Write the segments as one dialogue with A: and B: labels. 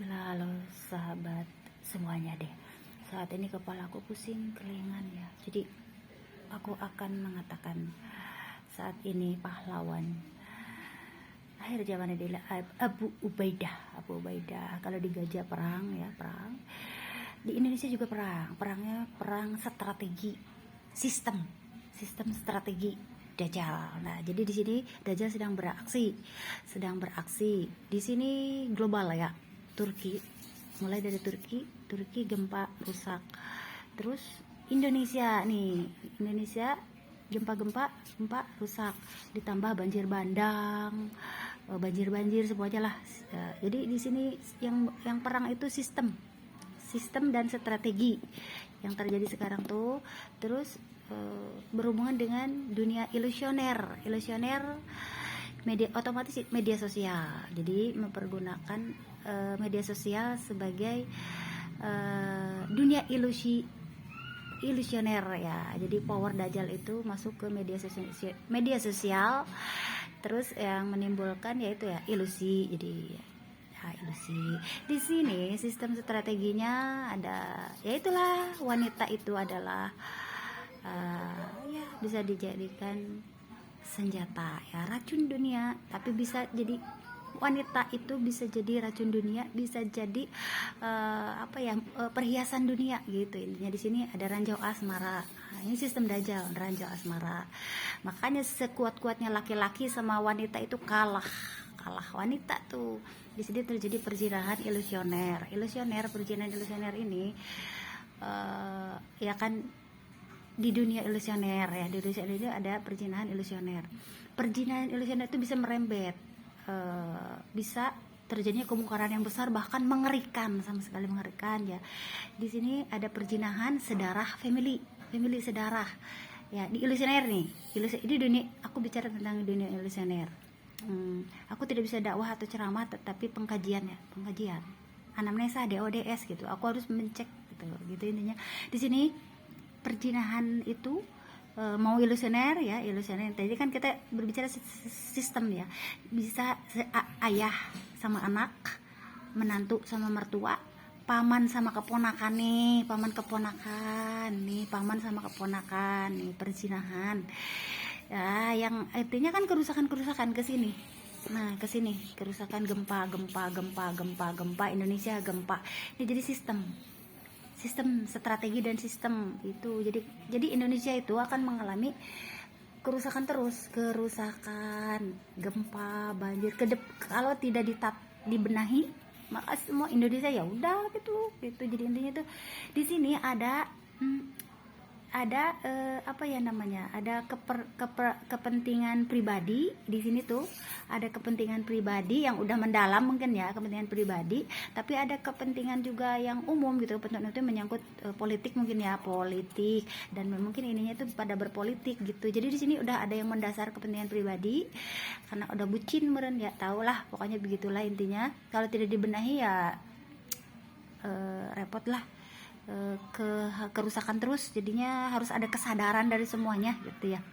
A: Halo sahabat semuanya deh. Saat ini kepalaku pusing, kelingan ya. Jadi aku akan mengatakan saat ini pahlawan akhir zaman adalah Abu Ubaidah. Abu Ubaidah kalau di Gaza perang ya, perang. Di Indonesia juga perang. Perangnya perang strategi, sistem strategi Dajjal. Nah, jadi di sini Dajjal sedang beraksi. Di sini global ya. Turki, mulai dari Turki gempa rusak. Terus Indonesia nih, Indonesia gempa rusak, ditambah banjir bandang, banjir semuanya lah. Jadi di sini yang perang itu sistem dan strategi yang terjadi sekarang tuh. Terus berhubungan dengan dunia ilusioner media sosial. Jadi mempergunakan media sosial sebagai dunia ilusioner ya. Jadi power Dajjal itu masuk ke media sosial, terus yang menimbulkan yaitu ya ilusi. Jadi ilusi. Di sini sistem strateginya ada, yaitulah wanita itu adalah ya bisa dijadikan senjata ya, racun dunia. Tapi bisa jadi wanita itu bisa jadi racun dunia, bisa jadi perhiasan dunia gitu. Intinya di sini ada ranjau asmara. Nah, ini sistem Dajjal, ranjau asmara. Makanya sekuat-kuatnya laki-laki sama wanita itu kalah wanita tuh. Di sini terjadi perzinahan perjinahan ilusioner ini ya kan. Di dunia ilusioner ya, di dunia ini ada perzinahan ilusioner itu bisa merembet, bisa terjadinya kemungkaran yang besar, bahkan mengerikan, sama sekali mengerikan ya. Di sini ada perzinahan sedarah, family sedarah ya, di ilusioner nih. Ini dunia, aku bicara tentang dunia ilusioner. Aku tidak bisa dakwah atau ceramah, tetapi pengkajian anamnesa, DODS gitu. Aku harus mencek gitu intinya. Di sini perzinahan itu mau ilusioner tadi kan kita berbicara sistem ya, bisa ayah sama anak, menantu sama mertua, paman sama keponakan nih, paman sama keponakan nih, perzinahan ya, yang artinya kan kerusakan ke sini. Nah, ke sini kerusakan, gempa Indonesia, gempa. Ini jadi sistem strategi dan sistem itu. Jadi Indonesia itu akan mengalami kerusakan, gempa, banjir kalau tidak dibenahi, maka semua Indonesia ya udah gitu. Jadi intinya tuh di sini ada kepentingan pribadi. Di sini tuh ada kepentingan pribadi yang udah mendalam mungkin ya, kepentingan pribadi, tapi ada kepentingan juga yang umum gitu. Kepentingan itu menyangkut politik mungkin ya, politik, dan mungkin ininya tuh pada berpolitik gitu. Jadi di sini udah ada yang mendasar kepentingan pribadi karena udah bucin meren ya, tau lah pokoknya begitulah intinya. Kalau tidak dibenahi ya repot lah, kerusakan terus. Jadinya harus ada kesadaran dari semuanya gitu ya.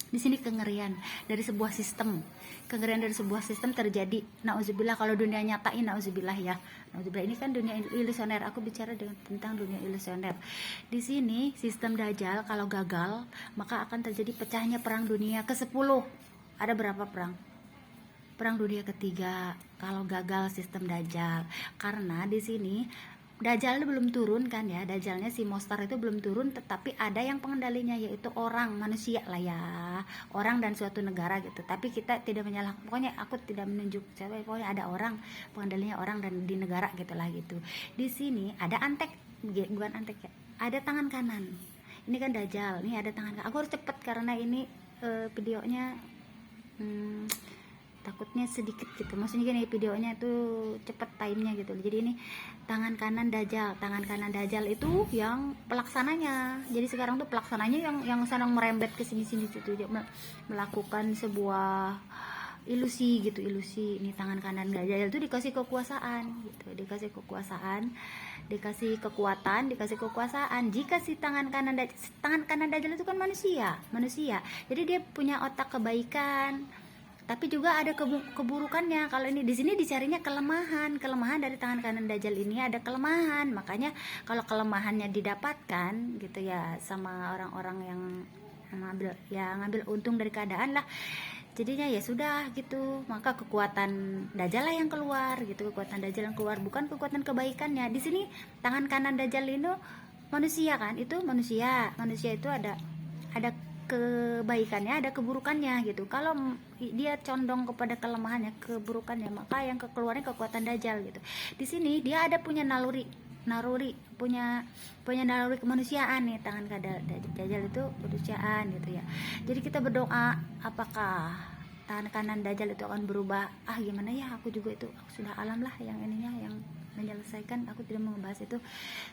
A: Di sini kengerian dari sebuah sistem terjadi. Nauzubillah, kalau dunia nyatain nauzubillah ya. Nauzubillah, ini kan dunia ilusioner. Aku bicara tentang dunia ilusioner. Di sini sistem Dajjal kalau gagal, maka akan terjadi pecahnya perang dunia ke-10. Ada berapa perang? Perang dunia ketiga kalau gagal sistem Dajjal. Karena di sini Dajjal belum turun kan ya, Dajjalnya si monster itu belum turun, tetapi ada yang pengendalinya, yaitu orang, manusia lah ya, orang dan suatu negara gitu. Tapi kita tidak menyalahkan, pokoknya aku tidak menunjuk siapa, pokoknya ada orang, pengendalinya orang dan di negara gitulah gitu. Di sini ada antek, bukan antek ya, ada tangan kanan. Ini kan Dajjal, ini ada tangan kanan. Aku harus cepet karena ini videonya takutnya sedikit gitu, maksudnya gini, videonya itu cepet timenya gitu. Jadi ini tangan kanan Dajjal itu yang pelaksananya. Jadi sekarang tuh pelaksananya yang sedang merembet ke sini gitu, melakukan sebuah ilusi. Ini tangan kanan Dajjal itu dikasih kekuasaan gitu, dikasih kekuasaan. Jika si tangan kanan Dajjal itu kan manusia, jadi dia punya otak kebaikan, tapi juga ada keburukannya. Kalau ini di sini dicarinya kelemahan dari tangan kanan Dajjal ini, ada kelemahan. Makanya kalau kelemahannya didapatkan gitu ya sama orang-orang yang ngambil untung dari keadaan lah, jadinya ya sudah gitu, maka kekuatan Dajjal lah yang keluar gitu, kekuatan Dajjal yang keluar, bukan kekuatan kebaikannya. Di sini tangan kanan Dajjal itu manusia kan, itu manusia itu ada kebaikannya, ada keburukannya gitu. Kalau dia condong kepada kelemahannya, keburukannya, maka yang keluarnya kekuatan Dajjal gitu. Di sini dia ada punya naluri punya naluri kemanusiaan nih, tangan Dajjal itu kemanusiaan gitu ya. Jadi kita berdoa, apakah tangan kanan Dajjal itu akan berubah? Gimana ya, aku juga itu sudah alam lah yang ininya, yang menyelesaikan. Aku tidak mau ngebahas itu,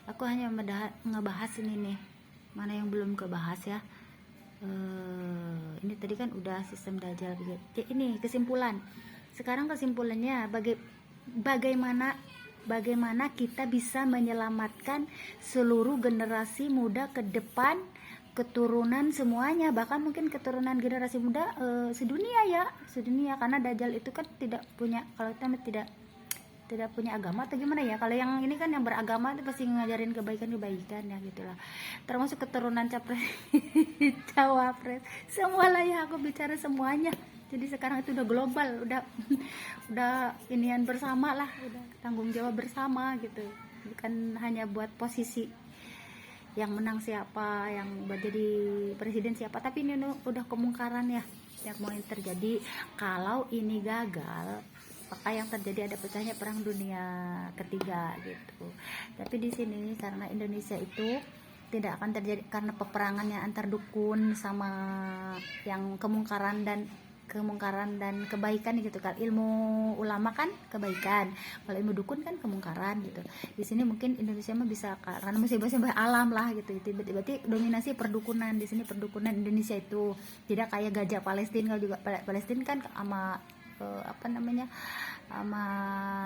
A: aku hanya ngebahas ini nih, mana yang belum kebahas ya. Ini tadi kan udah sistem Dajjal. Ini kesimpulan. Sekarang kesimpulannya bagaimana kita bisa menyelamatkan seluruh generasi muda ke depan, keturunan semuanya, bahkan mungkin keturunan generasi muda sedunia, karena Dajjal itu kan tidak punya, kalau kita tidak punya agama atau gimana ya. Kalau yang ini kan yang beragama itu pasti ngajarin kebaikan ya gitulah, termasuk keturunan capres cawapres semua lah ya, aku bicara semuanya. Jadi sekarang itu udah global, udah inian bersama lah, udah tanggung jawab bersama gitu, bukan hanya buat posisi yang menang siapa, yang buat jadi presiden siapa, tapi ini udah kemungkaran ya yang mau terjadi. Kalau ini gagal, maka yang terjadi ada pecahnya perang dunia ketiga gitu. Tapi di sini karena Indonesia itu tidak akan terjadi karena peperangannya antar dukun sama yang kemungkaran dan kebaikan gitu kan. Ilmu ulama kan kebaikan, kalau ilmu dukun kan kemungkaran gitu. Di sini mungkin Indonesia mah bisa karena musibah alam lah gitu. Berarti dominasi perdukunan di sini, perdukunan Indonesia itu tidak kayak gajah Palestina. Kalau juga Palestina kan sama sama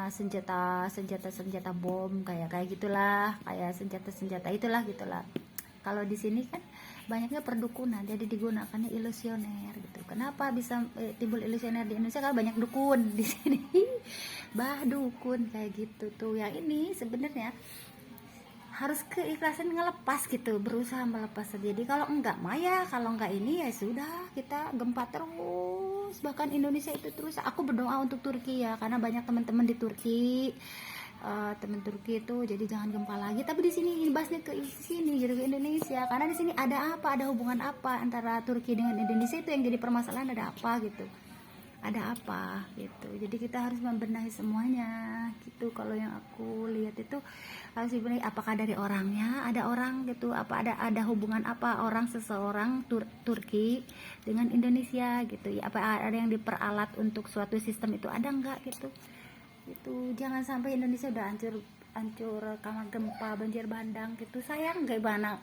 A: senjata bom kayak gitulah, kayak senjata itulah gitulah. Kalau di sini kan banyaknya perdukunan, jadi digunakannya ilusioner gitu. Kenapa bisa timbul ilusioner di Indonesia? Karena banyak dukun di sini. Dukun kayak gitu tuh. Yang ini sebenarnya harus keikhlasan ngelepas gitu, berusaha melepas. Jadi kalau enggak Maya, kalau enggak ini ya sudah, kita gempa terus. Bahkan Indonesia itu terus. Aku berdoa untuk Turki ya, karena banyak teman-teman di Turki, teman Turki itu, jadi jangan gempa lagi. Tapi di sini bahasnya ke sini gitu, ke Indonesia, karena di sini ada hubungan apa antara Turki dengan Indonesia, itu yang jadi permasalahan, ada apa gitu. Jadi kita harus membenahi semuanya gitu. Kalau yang aku lihat itu harus dibenahi, apakah dari orangnya, ada orang gitu, apa ada hubungan apa seseorang Turki dengan Indonesia gitu ya, apa ada yang diperalat untuk suatu sistem itu, ada enggak gitu. Itu jangan sampai Indonesia udah hancur karena gempa, banjir bandang gitu. Sayang gimana